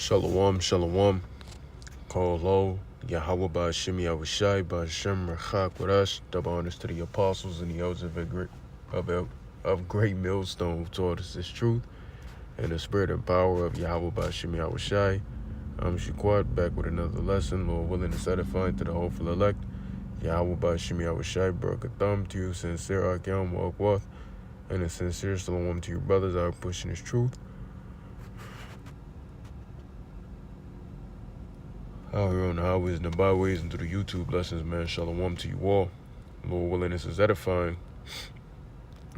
Shalom, shalom. Call low. Yahweh Ba'Shem Yahushai Ba'Shem Rachak Wadash. Double honors to the apostles and the elders of great millstone who taught us this truth and the spirit and power of Yahweh Ba'Shem Yahushai. I'm Shaquat, back with another lesson. Lord willing, is edifying to the hopeful elect. Yahweh Ba'Shem Yahushai, broke a thumb to you, sincere Akim Walkwath, and a sincere shalom to your brothers out pushing this truth. Out here on the highways and the byways and through the YouTube lessons, man. Shalom to you all. Lord willing, this is edifying.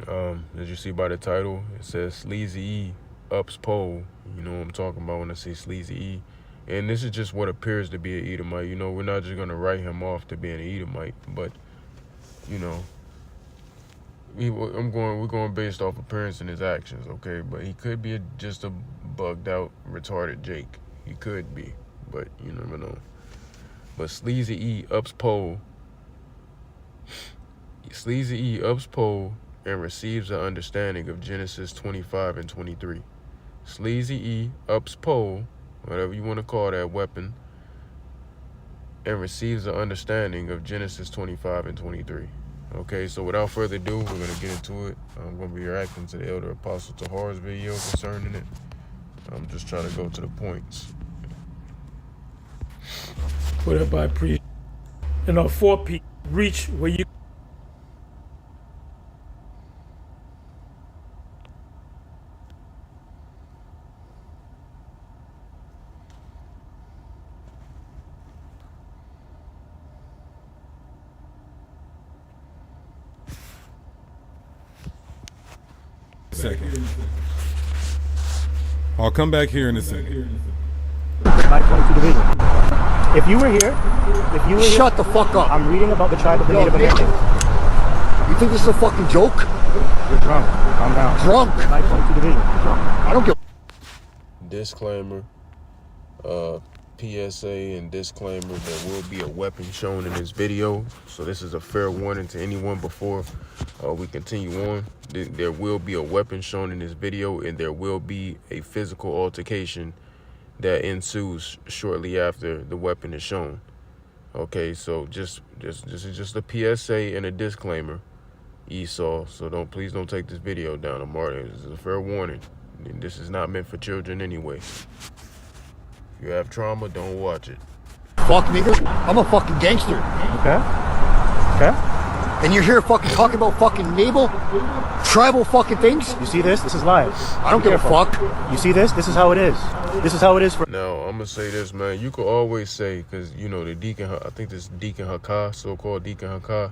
As you see by the title, it says Sleazy ups pole. You know what I'm talking about when I say Sleazy. And this is just what appears to be an Edomite. You know, we're not just gonna write him off to being an Edomite, but you know, we're going based off appearance and his actions, okay? But he could be just a bugged out, retarded Jake. He could be. But you never know. But Sleazy ups pole. Sleazy ups pole and receives an understanding of Genesis 25 and 23. Sleazy ups pole, whatever you want to call that weapon, and receives an understanding of Genesis 25 and 23. Okay, so without further ado, we're going to get into it. I'm going to be reacting to the Elder Apostle Tahar's video concerning it. I'm just trying to go to the points. Whatever I preach, 4 people reach where you. Second. I'll come back here in a second. My 22 division. If you were here, Shut the fuck up. I'm reading about the tribe of the Native Americans. You think this is a fucking joke? You're drunk. Calm down. Drunk. My 22 division. I don't give Disclaimer, PSA and disclaimer, there will be a weapon shown in this video. So this is a fair warning to anyone before we continue on. There will be a weapon shown in this video, and there will be a physical altercation that ensues shortly after the weapon is shown. Okay, so this is just a PSA and a disclaimer, Esau. So please don't take this video down. This is a fair warning. This is not meant for children anyway. If you have trauma, don't watch it. fuck nigga. I'm a fucking gangster. Okay. And you're here fucking talking about fucking naval, tribal fucking things? You see this? This is live. I don't give a fuck. You see this? This is how it is. This is how it is for. Now, I'm going to say this, man. You could always say, because, you know, the Deacon, I think this Deacon Hakah, so-called Deacon Hakah,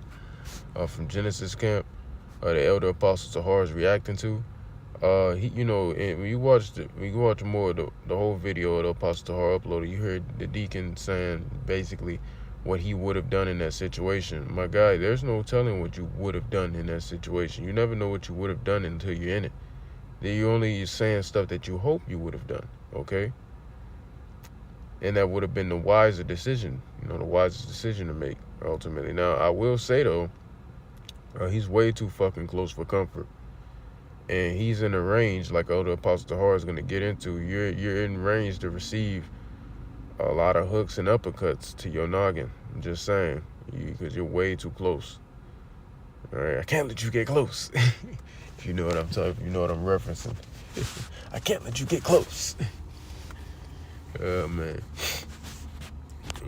from Genesis Camp, the Elder Apostle Tahar is reacting to. He, you know, and when you watch more of the whole video of the Apostle Tahar uploaded, you heard the Deacon saying basically what he would have done in that situation. My guy, there's no telling what you would have done in that situation. You never know what you would have done until you're in it. You're only saying stuff that you hope you would have done, okay? And that would have been the wiser decision, you know, the wisest decision to make, ultimately. Now, I will say, though, he's way too fucking close for comfort. And he's in a range, like Elder Apostle Tahar is going to get into. You're in range to receive a lot of hooks and uppercuts to your noggin. I'm just saying, because you're way too close. All right, I can't let you get close. If you know what I'm talking, you know what I'm referencing. I can't let you get close. Man.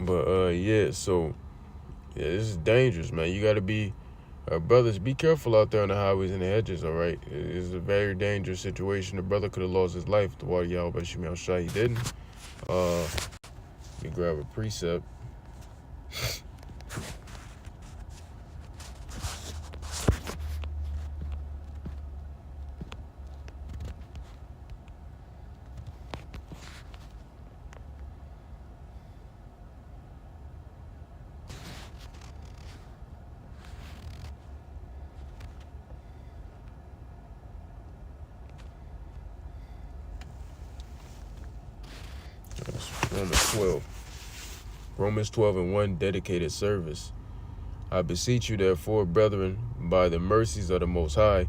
But yeah, so yeah, this is dangerous, man. You gotta be, brothers, be careful out there on the highways and the hedges. All right, it's a very dangerous situation. The brother could have lost his life. The water Yahweh Ba'Shem Yahushai, he didn't. You grab a precept. Romans 12. Romans 12 and 1, dedicated service. I beseech you, therefore, brethren, by the mercies of the Most High,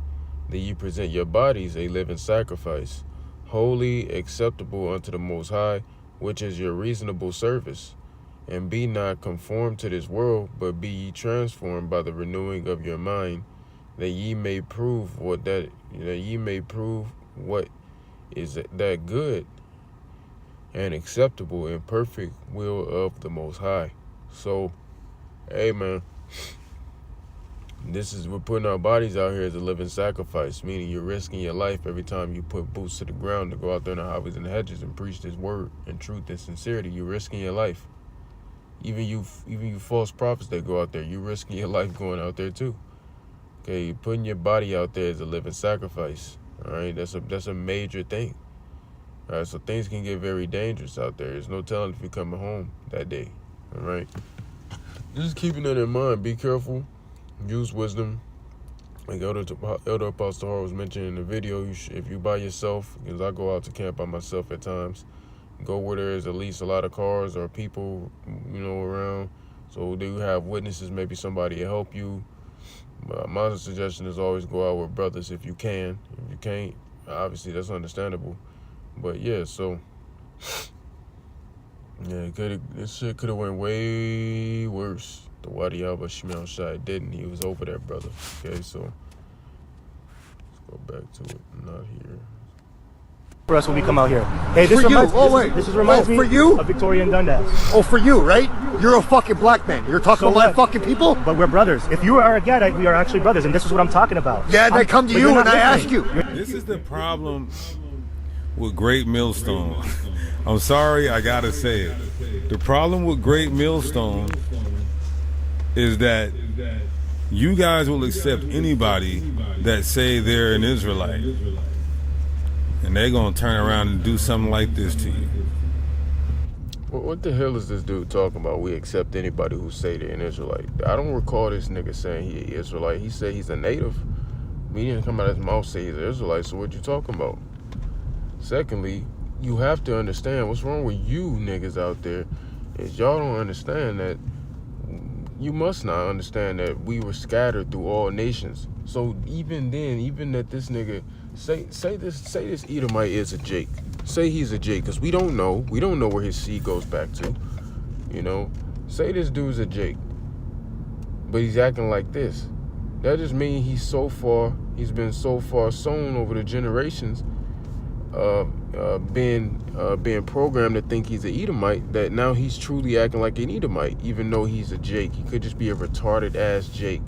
that ye present your bodies a living sacrifice, holy, acceptable unto the Most High, which is your reasonable service. And be not conformed to this world, but be ye transformed by the renewing of your mind, that ye may prove what is that good and acceptable and perfect will of the Most High. So, hey man, we're putting our bodies out here as a living sacrifice, meaning you're risking your life every time you put boots to the ground to go out there in the highways and hedges and preach this word in truth and sincerity. You're risking your life. Even you false prophets that go out there, you're risking your life going out there too. Okay, you're putting your body out there as a living sacrifice. All right, that's a major thing. All right, so things can get very dangerous out there. There's no telling if you're coming home that day. All right, just keeping that in mind. Be careful. Use wisdom. Like Elder Apostle Hall was mentioning in the video, if you by yourself, because I go out to camp by myself at times, go where there is at least a lot of cars or people, around. So do you have witnesses? Maybe somebody to help you. My suggestion is always go out with brothers if you can. If you can't, obviously that's understandable. But yeah, so yeah, this shit could have went way worse. The Wadi Alba Shemel Shai didn't. He was over that brother. Okay, so let's go back to it. Not here. For us when we come out here. Hey, this For you. reminds, Oh, this, wait. this is reminds Oh, me for you? of Victoria and Dundas. Oh, for you, right? You're a fucking black man. You're talking So about my what? fucking people? But we're brothers. If you are a Gadite, we are actually brothers, and this is what I'm talking about. Yeah, and I come to but you you're and not I ask listening. you. This is the problem with Great Millstone. I'm sorry, I gotta say it. The problem with Great Millstone is that you guys will accept anybody that say they're an Israelite, and they're gonna turn around and do something like this to you. What the hell is this dude talking about? We accept anybody who say they're an Israelite. I don't recall this nigga saying he an Israelite. He said he's a native. He didn't come out of his mouth say he's an Israelite, so what you talking about? Secondly, you have to understand what's wrong with you niggas out there is y'all don't understand that you must not understand that we were scattered through all nations. So even then, even that this nigga say this Edomite is a Jake. Say he's a Jake, because we don't know. We don't know where his seed goes back to. Say this dude's a Jake, but he's acting like this. That just means he's been so far sown over the generations, being programmed to think he's an Edomite, that now he's truly acting like an Edomite, even though he's a Jake. He could just be a retarded ass Jake.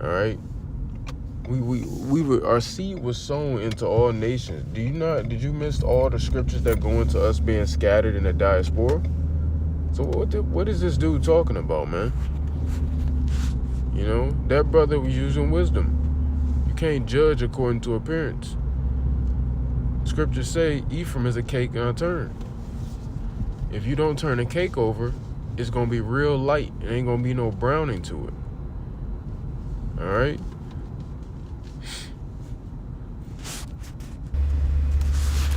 All right. Our seed was sown into all nations. Did you miss all the scriptures that go into us being scattered in the diaspora? So what is this dude talking about, man? That brother was using wisdom. You can't judge according to appearance. Scriptures say Ephraim is a cake unturned. If you don't turn a cake over, it's gonna be real light. It ain't gonna be no browning to it. All right.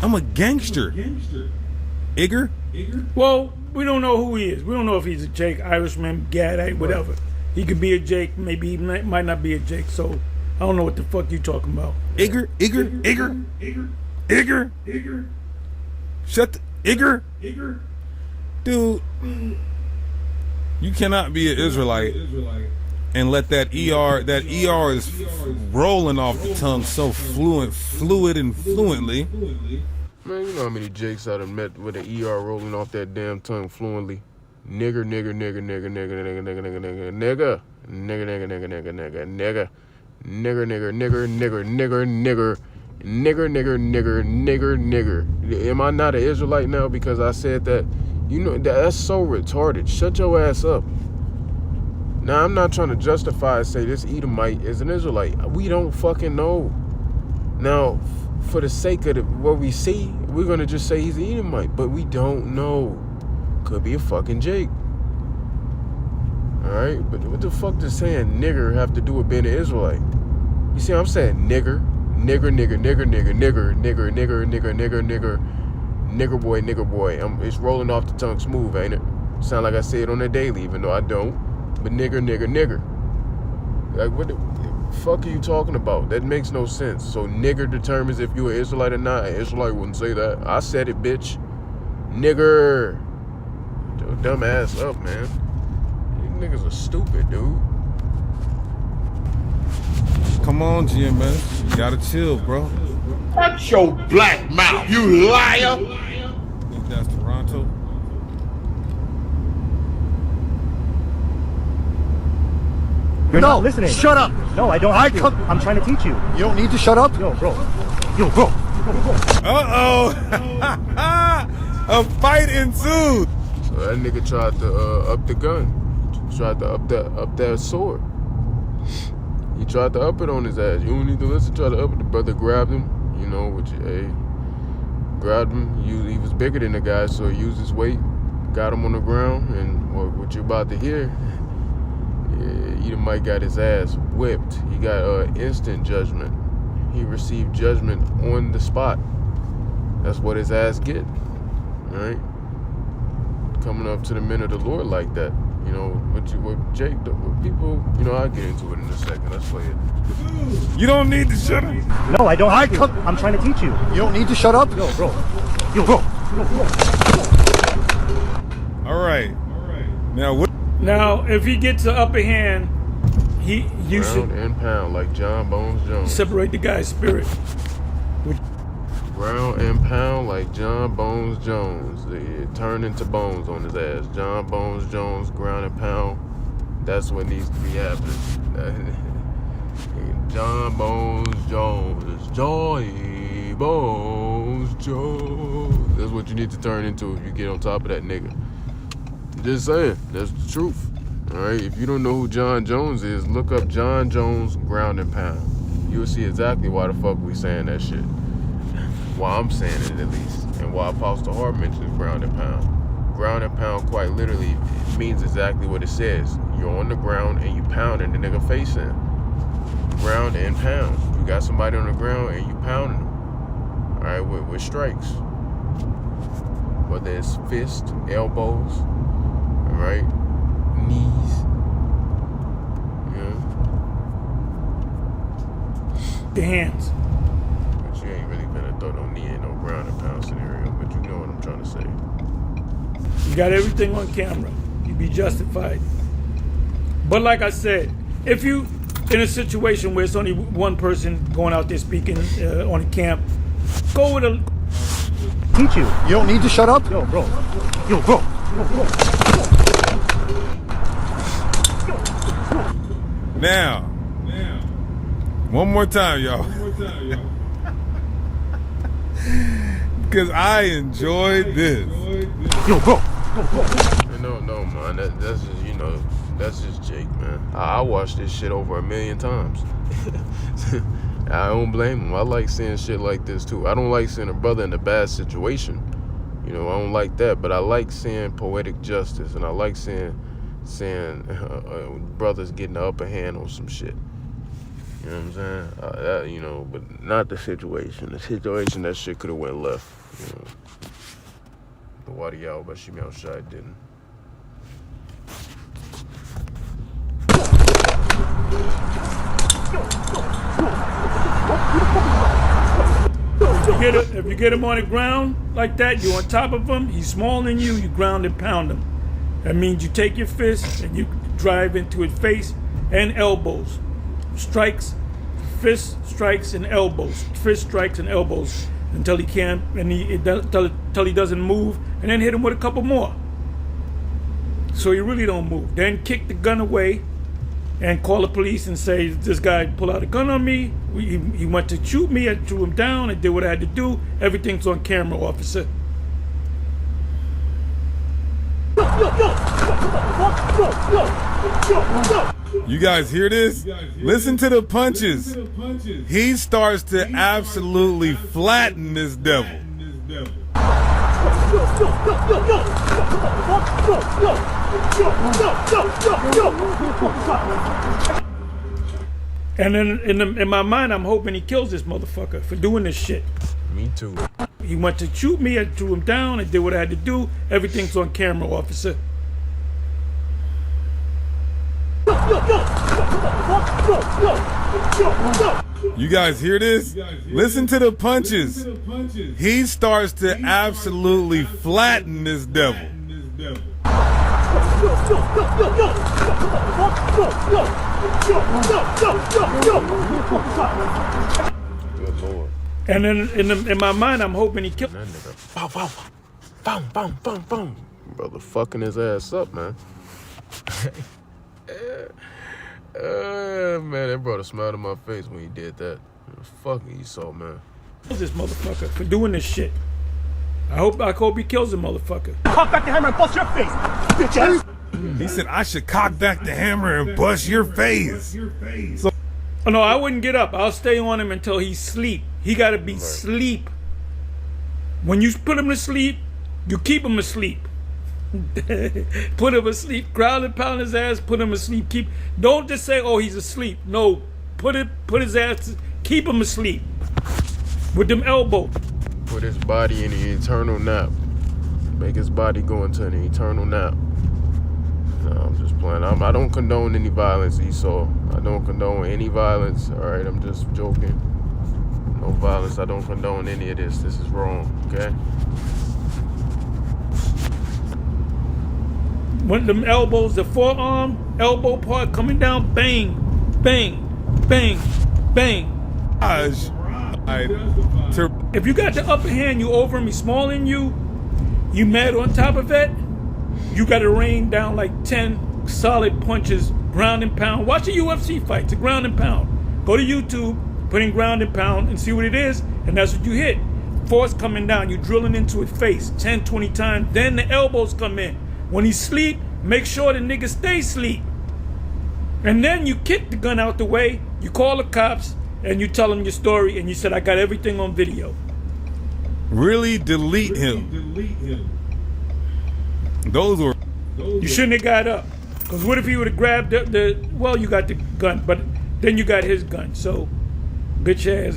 I'm a gangster. Igor? Well, we don't know who he is. We don't know if he's a Jake, Irishman, Gadite, whatever. He could be a Jake. Maybe he might not be a Jake. So I don't know what the fuck you talking about. Igor? Shut the... Igor? Dude, you cannot be an Israelite and let that ER is rolling off the tongue so fluid and fluently. Man, you know how many Jakes I done met with an ER rolling off that damn tongue fluently. Nigger. Am I not an Israelite now because I said that? That's so retarded. Shut your ass up. Now, I'm not trying to justify and say this Edomite is an Israelite. We don't fucking know. Now, for the sake of what we see, we're going to just say he's an Edomite, but we don't know. Could be a fucking Jake. All right? But what the fuck does saying nigger have to do with being an Israelite? You see, I'm saying nigger boy. It's rolling off the tongue smooth, ain't it? Sound like I say it on the daily, even though I don't. But nigger. Like, what the fuck are you talking about? That makes no sense. So nigger determines if you're an Israelite or not. An Israelite wouldn't say that. I said it, bitch. Nigger. Your dumb ass up, man. These niggas are stupid, dude. Come on, GMS. You gotta chill, bro. Shut your black mouth, you liar! I think that's Toronto. You're not listening. Shut up. No, I don't have to. I'm trying to teach you. You don't need to shut up. Yo, bro. Yo, bro. Uh-oh. A fight ensued. So that nigga tried to up the gun. Tried to up that sword. He tried to up it on his ass. You don't need to listen. Try to up it. The brother grabbed him. You know, grabbed him. He was bigger than the guy, so he used his weight, got him on the ground, and what you're about to hear, Edomite got his ass whipped. He got instant judgment. He received judgment on the spot. That's what his ass get, right? Coming up to the men of the Lord like that. You know, what Jake, what people, you know, I'll get into it in a second. Let's play it. You don't need to shut up. No, I don't have to. I'm trying to teach you. You don't need to shut up. Yo, bro. Yo, bro. All right. Now, what? Now, if he gets the upper hand, you Round should and pound like John Bones Jones. separate the guy's spirit. Ground and pound like John Bones Jones. It turned into bones on his ass. John Bones Jones, ground and pound. That's what needs to be happening. John Bones Jones. Johnny Bones Jones. That's what you need to turn into if you get on top of that nigga. Just saying. That's the truth. Alright? If you don't know who John Jones is, look up John Jones, ground and pound. You'll see exactly why the fuck we saying that shit. Why I'm saying it at least, and why Apostle Hart mentions ground and pound. Ground and pound quite literally means exactly what it says. You're on the ground and you pounding the nigga face in. Ground and pound. You got somebody on the ground and you pounding them. Alright, with strikes. Whether it's fist, elbows, alright, knees. Yeah. The hands. You ain't really gonna throw no knee in no ground and pound scenario, but you know what I'm trying to say. You got everything on camera. You be justified. But like I said, if you in a situation where it's only one person going out there speaking on a camp, go with a Teach you. You don't need to shut up. Yo, bro. Yo, bro. Now. One more time, y'all. Because I enjoyed this. Yo, bro. No, man. That's just, you know, that's just Jake, man. I watched this shit over 1,000,000 times. I don't blame him. I like seeing shit like this too. I don't like seeing a brother in a bad situation. You know, I don't like that. But I like seeing poetic justice, and I like seeing brothers getting the upper hand on some shit. You know what I'm saying? You know, but not the situation. The situation, that shit could have went left. You know. But why do y'all, but she outside didn't? If you get him on the ground like that, you're on top of him, he's smaller than you, you ground and pound him. That means you take your fist and you drive into his face and elbows. Strikes, fist strikes and elbows. Fist strikes and elbows until he can't, and until he doesn't move, and then hit him with a couple more. So you really don't move. Then kick the gun away and call the police and say, this guy pulled out a gun on me. He went to shoot me. I threw him down. I did what I had to do. Everything's on camera, officer. You guys hear this? Listen to the punches. He starts to absolutely flatten this devil. And then in my mind, I'm hoping he kills this motherfucker for doing this shit. Me too. He went to shoot me. I threw him down. I did what I had to do. Everything's on camera, officer. You guys hear this? Listen to the punches. He starts to absolutely flatten this devil. Good Lord. And then in my mind, I'm hoping he killed. That nigga, bow, bow, bow, bow, bow, bow. Brother fucking his ass up, man. Man, that brought a smile to my face when he did that. Fucking Esau, man. This motherfucker for doing this shit. I hope he kills the motherfucker. Cock back the hammer and bust your face, bitch ass. He said, I should cock back the hammer and bust your face. So, Oh, no, I wouldn't get up. I'll stay on him until he's sleep. He got to be sleep. When you put him to sleep, you keep him asleep. Put him asleep, ground and pound his ass, put him asleep. Don't just say, oh, he's asleep. No, put his ass, keep him asleep. With them elbows. Put his body in the eternal nap. Make his body go into an eternal nap. No, I'm just playing. I don't condone any violence, Esau. I don't condone any violence. All right, I'm just joking. No violence. I don't condone any of this. This is wrong, okay? When them elbows, the forearm, elbow part coming down, bang, bang, bang, bang. If you got the upper hand, you over him, he's smaller than you mad on top of it, you got to rain down like 10 solid punches, ground and pound. Watch a UFC fight, it's a ground and pound. Go to YouTube, put in ground and pound and see what it is, and that's what you hit. Force coming down, you drilling into his face 10, 20 times, then the elbows come in. When he sleep, make sure the nigga stay asleep. And then you kick the gun out the way, you call the cops, and you tell them your story, and you said, I got everything on video. Really delete him. Those were... You shouldn't have got up. Because what if he would have grabbed well, you got the gun, but then you got his gun, so bitch ass.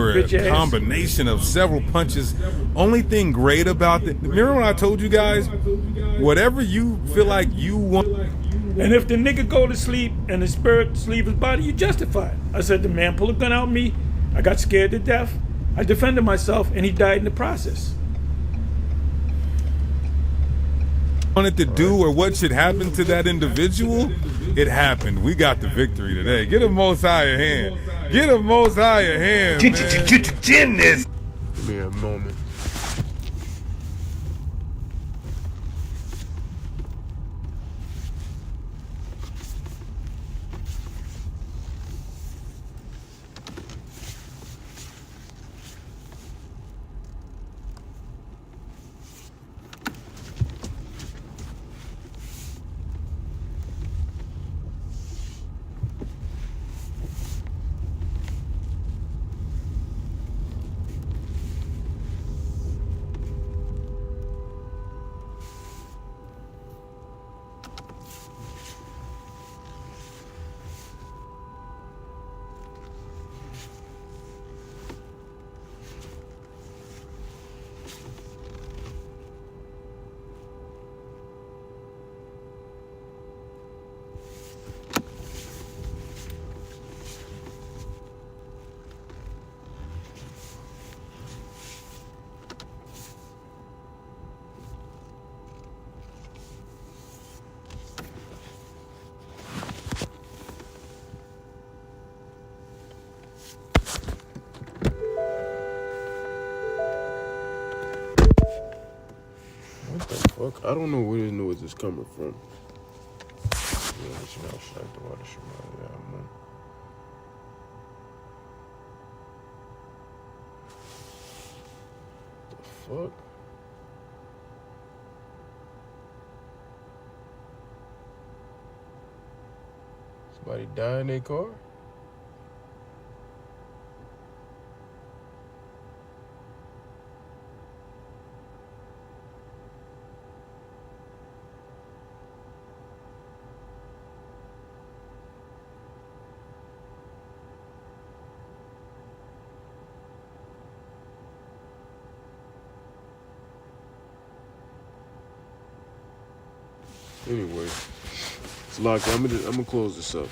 Combination of several punches. Only thing great about it, remember when I told you guys, whatever you feel like you want. And if the nigga go to sleep and the spirit leave his body, you justify it. I said, the man pulled a gun out on me. I got scared to death. I defended myself, and he died in the process. Wanted to do or what should happen to that individual, it happened. We got the victory today. Get a most higher hand. Get a most higher hand, man. Give me a moment. Fuck, I don't know where this noise is coming from. The fuck? Somebody died in their car? Anyway, it's locked. I'm gonna close this up.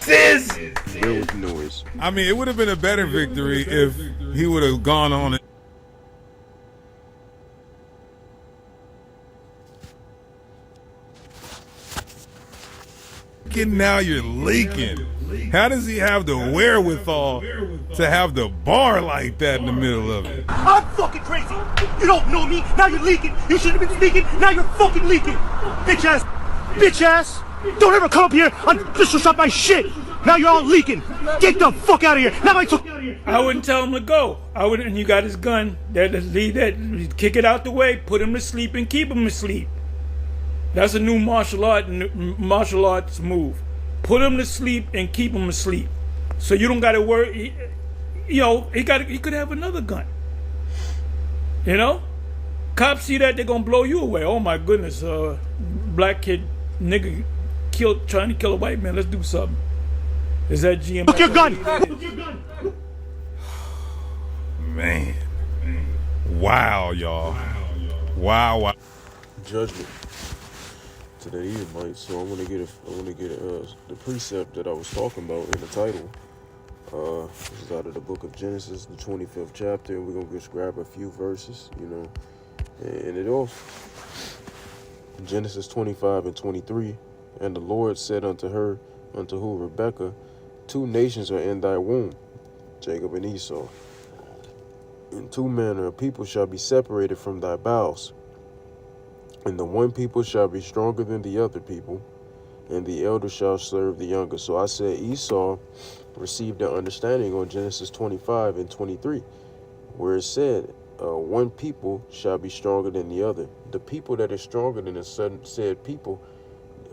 This Bear with the noise. I mean, it would have been a better victory if he would have gone on. Now you're leaking. How does he have the wherewithal to have the bar like that in the middle of it? I'm fucking crazy. You don't know me. Now you're leaking. You should have been speaking. Now you're fucking leaking. Bitch ass. Bitch ass. Don't ever come up here and disrespect my shit. Now you're all leaking. Get the fuck out of here. Now I wouldn't tell him to go. I wouldn't. And you got his gun. Leave that. Kick it out the way. Put him to sleep and keep him asleep. That's a new martial arts move. Put him to sleep and keep him asleep. So you don't got to worry. He could have another gun. You know? Cops see that, they're going to blow you away. Oh my goodness. Black kid, nigga, trying to kill a white man. Let's do something. Is that GM? Fuck your gun. Man. Wow, y'all. Wow. Judgment to the Edomites. So I want to get the precept that I was talking about in the title. This is out of the book of Genesis, the 25th chapter, and we're gonna just grab a few verses, and it off. Genesis 25 and 23. And the Lord said unto her, unto who? Rebekah, 2 nations are in thy womb, Jacob and Esau. In 2 manner of people shall be separated from thy bowels. And the one people shall be stronger than the other people, and the elder shall serve the younger. So I said Esau received the understanding on Genesis 25 and 23, where it said, one people shall be stronger than the other. The people that are stronger than the said people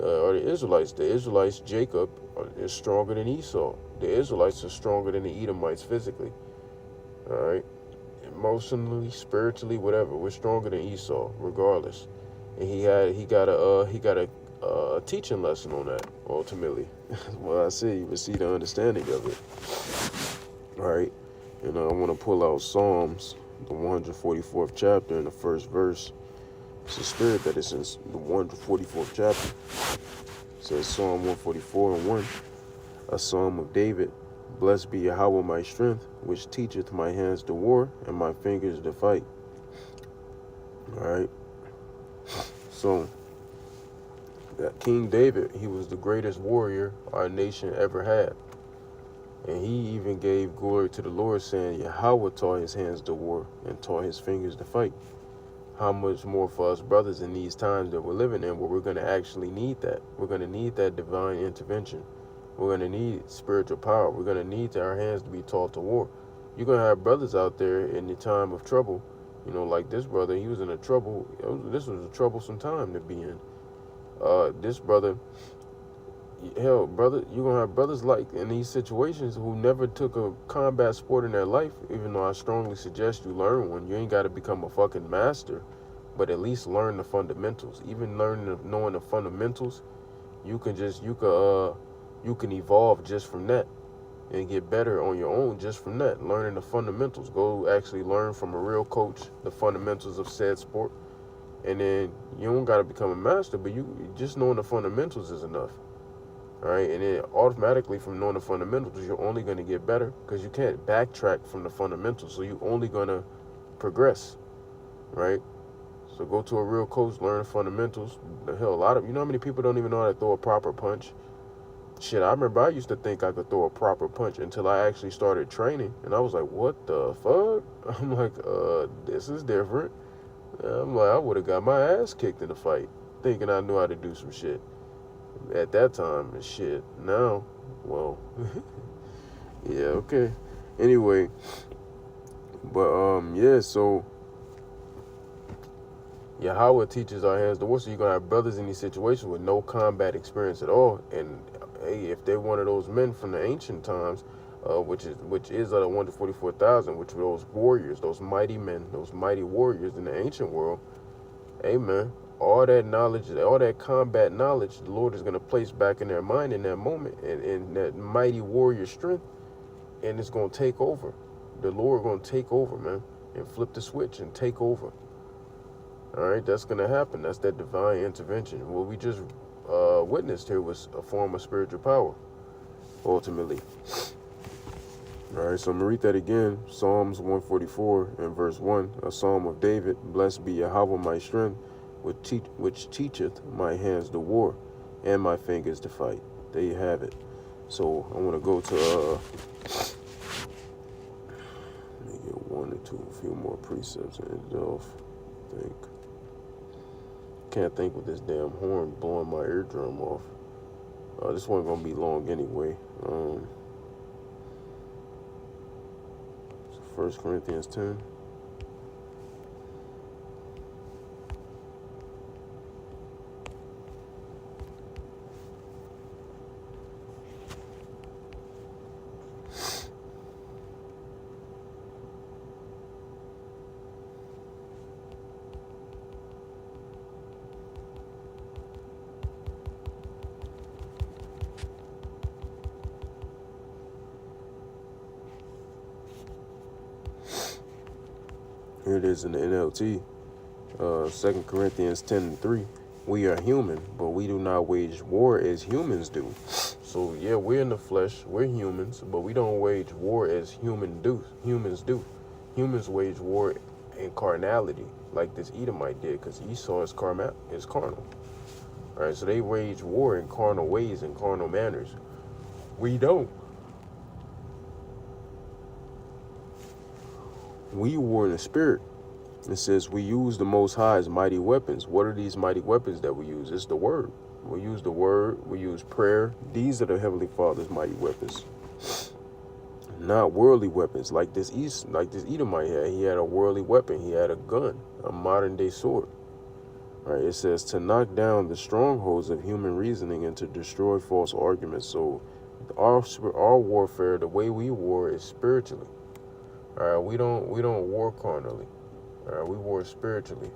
are the Israelites. The Israelites, Jacob, is stronger than Esau. The Israelites are stronger than the Edomites physically. All right? Emotionally, spiritually, whatever. We're stronger than Esau, regardless. And he got a teaching lesson on that, ultimately. Well, I see, you can see the understanding of it. All right. And I want to pull out Psalms, the 144th chapter, and the first verse. It's the spirit that is in the 144th chapter. It says Psalm 144 and 1, a psalm of David. Blessed be Yahweh my strength, which teacheth my hands to war and my fingers to fight. All right. So, that King David, he was the greatest warrior our nation ever had. And he even gave glory to the Lord, saying, Yahweh taught his hands to war and taught his fingers to fight. How much more for us brothers in these times that we're living in, where we're going to actually need that. We're going to need that divine intervention. We're going to need spiritual power. We're going to need our hands to be taught to war. You're going to have brothers out there in the time of trouble, like this brother. He was in this was a troublesome time to be in. This brother, hell, brother, you're going to have brothers like in these situations who never took a combat sport in their life, even though I strongly suggest you learn one. You ain't got to become a fucking master, but at least learn the fundamentals. Even knowing the fundamentals, you can evolve just from that and get better on your own just from that, learning the fundamentals. Go actually learn from a real coach the fundamentals of said sport. And then you don't got to become a master, but you just knowing the fundamentals is enough. All right, and then automatically from knowing the fundamentals, you're only going to get better because you can't backtrack from the fundamentals. So you're only going to progress, right? So go to a real coach, learn the fundamentals. The hell, how many people don't even know how to throw a proper punch? Shit, I remember I used to think I could throw a proper punch until I actually started training. And I was like, what the fuck? I'm like, this is different. I'm like, I would have got my ass kicked in the fight, thinking I knew how to do some shit. At that time, and shit. Now, well, yeah, okay. Anyway, but, yeah, so Yahweh teaches our hands to war. So you're going to have brothers in these situations with no combat experience at all. And hey, if they're one of those men from the ancient times, which is out of 144,000, which were those warriors, those mighty men, those mighty warriors in the ancient world, hey, man, all that knowledge, all that combat knowledge, the Lord is going to place back in their mind in that moment, and that mighty warrior strength, and it's going to take over. The Lord going to take over, man, and flip the switch and take over. All right, that's going to happen. That's that divine intervention. What we just witnessed here was a form of spiritual power. ultimately. All right, so I'm going to read that again. Psalms 144 and verse 1, a psalm of David. Blessed be Yahweh my strength, which teacheth my hands to war and my fingers to fight. There you have it. So I want to go to, let me get one or two, a few more precepts and end it off. Can't think with this damn horn blowing my eardrum off. This one going to be long anyway. 1 Corinthians 10. Here it is in the NLT. 2 Corinthians 10 and 3. We are human, but we do not wage war as humans do. So yeah, we're in the flesh, we're humans, but we don't wage war as humans do. Humans wage war in carnality, like this Edomite did, because Esau is carnal. All right, so they wage war in carnal ways and carnal manners. We don't. We war in the spirit. It says we use the Most High's mighty weapons. What are these mighty weapons that we use? It's the word. We use the word. We use prayer. These are the Heavenly Father's mighty weapons, not worldly weapons like this Edomite had. He had a worldly weapon. He had a gun, a modern day sword. All right. It says to knock down the strongholds of human reasoning and to destroy false arguments. So our warfare, the way we war, is spiritually. All right. We don't war carnally. All right, we war spiritually.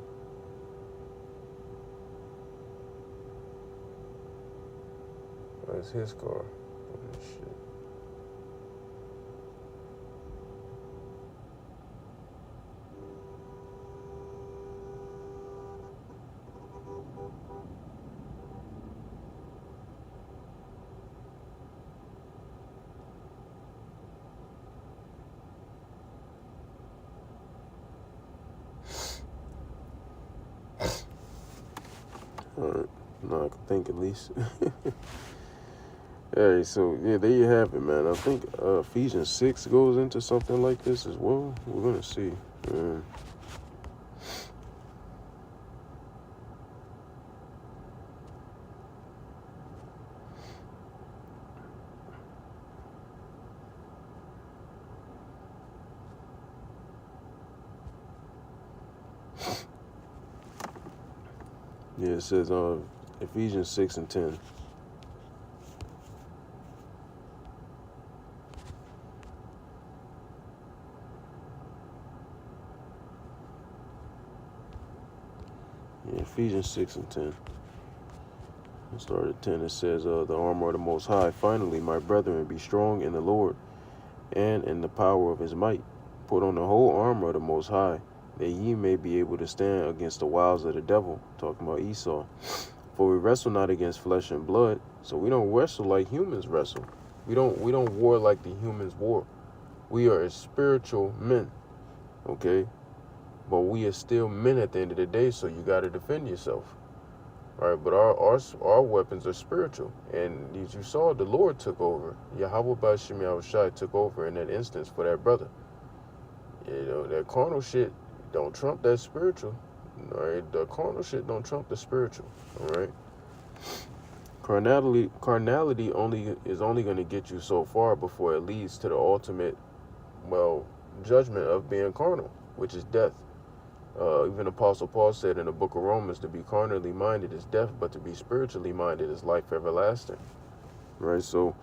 That's his car. Oh, shit. All right, no, I can think at least. Hey, so yeah, there you have it, man. I think Ephesians 6 goes into something like this as well. We're gonna see. Yeah, it says Ephesians 6 and 10. Yeah, Ephesians 6 and 10. We'll start at 10. It says, the armor of the Most High. Finally, my brethren, be strong in the Lord and in the power of his might. Put on the whole armor of the Most High, that ye may be able to stand against the wiles of the devil. Talking about Esau. For we wrestle not against flesh and blood. So we don't wrestle like humans wrestle. We don't war like the humans war. We are spiritual men. Okay? But we are still men at the end of the day, so you got to defend yourself. All right, but our weapons are spiritual. And as you saw, the Lord took over. Yahweh Bashim Yahushai took over in that instance for that brother. You know, that carnal shit don't trump that spiritual. All right, the carnal shit don't trump the spiritual. All right. Carnality is only going to get you so far before it leads to the ultimate, judgment of being carnal, which is death. Even Apostle Paul said in the book of Romans, to be carnally minded is death, but to be spiritually minded is life everlasting. Right, so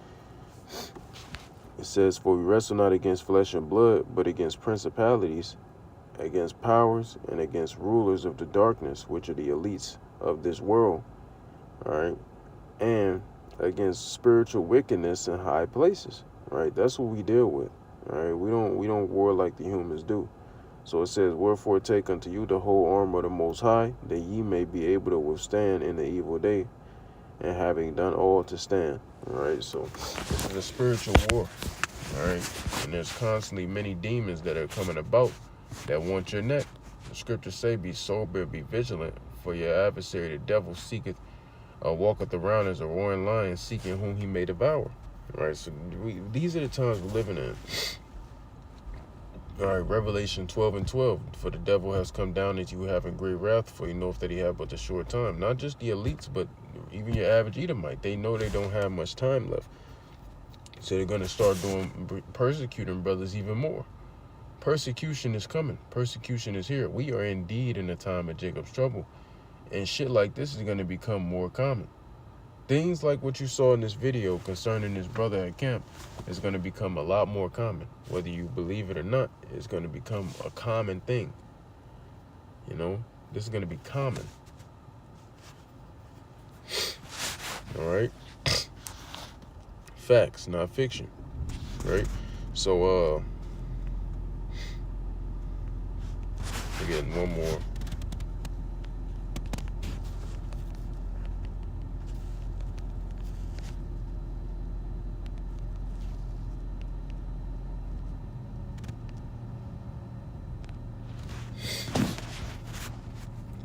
it says, for we wrestle not against flesh and blood, but against principalities, against powers, and against rulers of the darkness, which are the elites of this world. All right, and against spiritual wickedness in high places. Right, that's what we deal with. All right, we don't war like the humans do. So it says, wherefore take unto you the whole armor of the Most High, that ye may be able to withstand in the evil day. and having done all to stand. All right, so this is a spiritual war. All right, and there's constantly many demons that are coming about that want your neck. The scriptures say, "Be sober, be vigilant, for your adversary, the devil, walketh around as a roaring lion, seeking whom he may devour." All right, so these are the times we're living in. All right, Revelation 12:12. For the devil has come down into you having great wrath, for he knoweth that he have but a short time. Not just the elites, but even your average Edomite. They know they don't have much time left. So they're going to start persecuting brothers even more. Persecution is coming. Persecution is here. We are indeed in a time of Jacob's trouble. And shit like this is going to become more common. Things like what you saw in this video concerning this brother at camp is going to become a lot more common. Whether you believe it or not, it's going to become a common thing. You know, this is going to be common. All right. Facts, not fiction. Right? So, again, one more.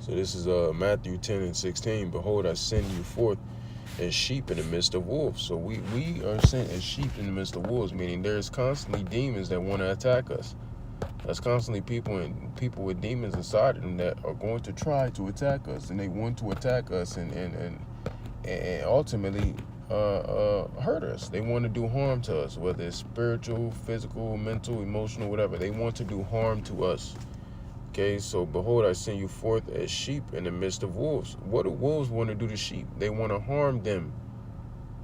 So this is Matthew 10:16. Behold, I send you forth as sheep in the midst of wolves. So we are sent as sheep in the midst of wolves, meaning there's constantly demons that want to attack us. There's constantly people with demons inside of them that are going to try to attack us, and they want to attack us and ultimately hurt us. They want to do harm to us, whether it's spiritual, physical, mental, emotional, whatever. They want to do harm to us. Okay, so behold, I send you forth as sheep in the midst of wolves. What do wolves want to do to sheep? They want to harm them.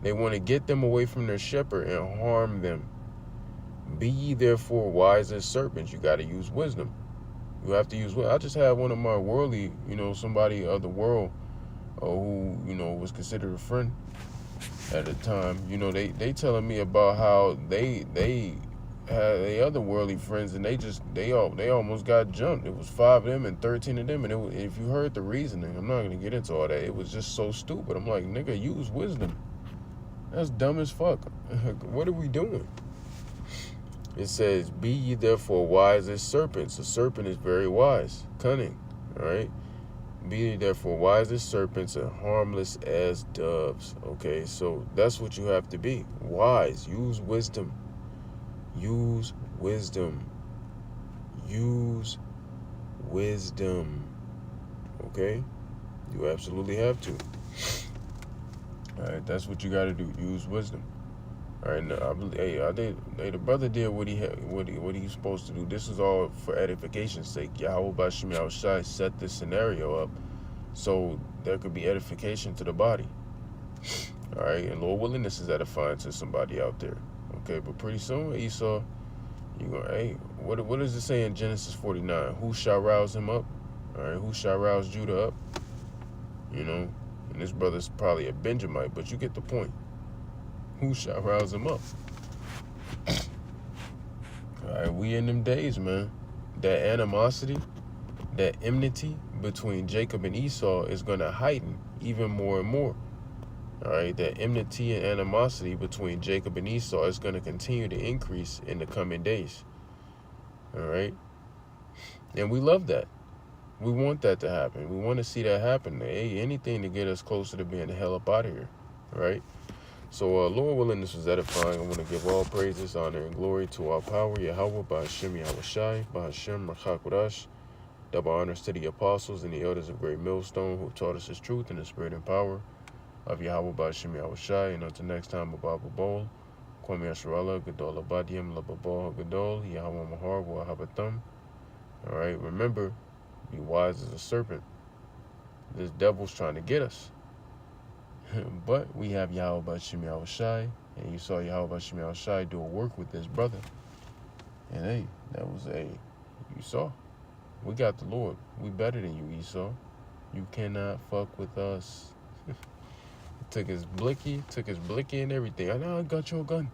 They want to get them away from their shepherd and harm them. Be ye therefore wise as serpents. You got to use wisdom. You have to use wisdom. I just had one of my worldly, somebody of the world who, was considered a friend at the time. They telling me about how they had their other worldly friends, and they almost got jumped. It was 5 of them and 13 of them, and if you heard the reasoning, I'm not gonna get into all that. It was just so stupid. I'm like, nigga, use wisdom. That's dumb as fuck. What are we doing? It says, be ye therefore wise as serpents. A serpent is very wise, cunning. All right. Be ye therefore wise as serpents and harmless as doves. Okay, so that's what you have to be. Wise. Use wisdom. Use wisdom. Use wisdom. Okay? You absolutely have to. Alright, that's what you gotta do. Use wisdom. Alright, the brother did what he's supposed to do. This is all for edification's sake. Yahweh Bashim Yahushai set this scenario up so there could be edification to the body. Alright, and Lord willing, this is edifying to somebody out there. Okay, but pretty soon, Esau, what does it say in Genesis 49? Who shall rouse him up? All right, who shall rouse Judah up? And this brother's probably a Benjamite, but you get the point. Who shall rouse him up? All right, we in them days, man. That animosity, that enmity between Jacob and Esau is going to heighten even more and more. All right, that enmity and animosity between Jacob and Esau is going to continue to increase in the coming days. All right, and we love that. We want that to happen. We want to see that happen. Hey, anything to get us closer to being the hell up out of here. All right. So, Lord willing, this was edifying. I want to give all praises, honor, and glory to our power, Yahweh, Ba'ashem Yahushai, Ba'ashem Rachakodash. Double honors to the apostles and the elders of Great Millstone who taught us his truth in the spirit and power of Yahweh Ba'ashem Yahushai. And until next time, Ababa Bol, Kwame Yasharala, Gadol Abadiyam, Lababal, Gadol, Yahweh Mahar, Wahabatham. All right, remember, be wise as a serpent. This devil's trying to get us. But we have Yahweh Ba'ashem Yahushai, and you saw Yahweh Ba'ashem Yahushai do a work with this brother. And hey, you saw. We got the Lord. We better than you, Esau. You cannot fuck with us. Took his blicky and everything. Now I got your gun.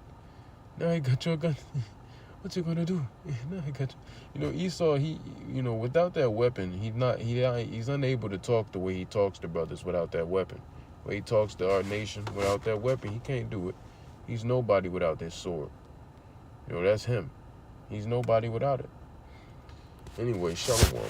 What you gonna do? Now I got you. Esau, he, without that weapon, he's unable to talk the way he talks to brothers without that weapon. when he talks to our nation without that weapon. He can't do it. He's nobody without that sword. You know, that's him. He's nobody without it. Anyway, shalom.